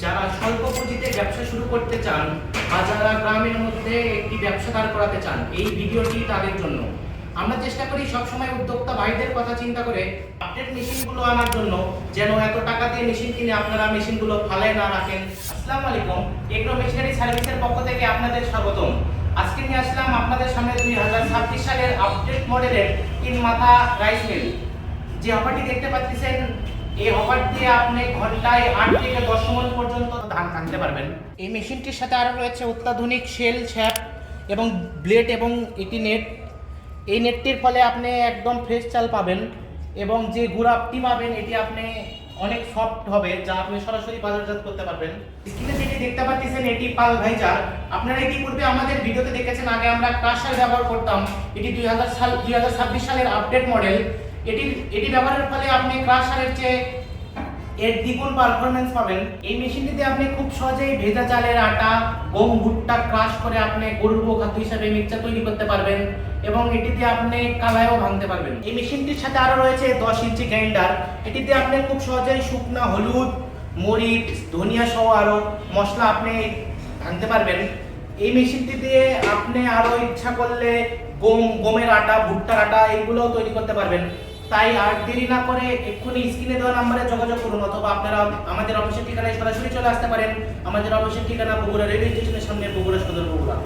যারা স্বল্প পুঁজিতে ব্যবসা শুরু করতে চান বা যারা গ্রামের মধ্যে একটি ব্যবসা দাঁড় করাতে চান, এই ভিডিওটি তাদের জন্য। আমরা চেষ্টা করি সবসময় উদ্যোক্তা ভাইদের কথা চিন্তা করে আপডেট মেশিনগুলো আনার জন্য, যেন এত টাকা দিয়ে মেশিন কিনে আপনারা মেশিনগুলো ফালায় না রাখেন। আসসালামু আলাইকুম, এগ্রো মেশিনারি সার্ভিসের পক্ষ থেকে আপনাদের স্বাগতম। আজকে নিয়ে আসলাম আপনাদের সামনে 2026 সালের আপডেট মডেলের 3 মাথা রাইস মিল। যে অফারটি দেখতে পাচ্ছেন, এই অফার দিয়ে আপনি ঘন্টায় 8 থেকে 10 মণ পর্যন্ত ধান কাটতে পারবেন। এই মেশিনটির সাথে আরও রয়েছে অত্যাধুনিক শেল, ছ্যাপ এবং ব্লেড এবং এটি নেট। এই নেটটির ফলে আপনি একদম ফ্রেশ চাল পাবেন এবং যে গুঁড়াটি পাবেন এটি আপনি অনেক সফট হবে, যা আপনি সরাসরি বাজারজাত করতে পারবেন। স্ক্রিনে যেটি দেখতে পাচ্ছেন এটি পালভাইজার। আপনারা ইতিপূর্বে আমাদের ভিডিওতে দেখেছেন, আগে আমরা ক্রাশার ব্যবহার করতাম। এটি 2026 সালের আপডেট মডেল। এটি ব্যবহারের ফলে আপনি ক্রাশারের চেয়ে এর দ্বিগুণ পারফরম্যান্স পাবেন। এই মেশিনটিতে আপনি খুব সহজেই ভেজা চালের আটা, গম, ভুট্টা ক্রাশ করে আপনি গরুর খাদ্য হিসাবে মিক্সচার তৈরি করতে পারবেন এবং এটিতে আপনি কালাইও ভাঙতে পারবেন। এই মেশিনটির সাথে আরো রয়েছে 10 ইঞ্চি গ্রাইন্ডার। এটিতে আপনি খুব সহজেই শুকনা হলুদ, মরিচ, ধনিয়া সহ আরো মশলা আপনি ভাঙতে পারবেন। এই মেশিনটি দিয়ে আপনি আরো ইচ্ছা করলে গমের আটা, ভুট্টার আটা এগুলোও তৈরি করতে পারবেন। তাই আর দেরি না করে এক্ষুনি স্ক্রিনে দেওয়া নম্বরে যোগাযোগ করুন, অথবা আপনারা আমাদের অফিসের ঠিকানায় সরাসরি চলে আসতে পারেন। আমাদের অফিসের ঠিকানা বগুড়া রেলওয়ে স্টেশনের সামনে, বগুড়া সদর, বগুড়া।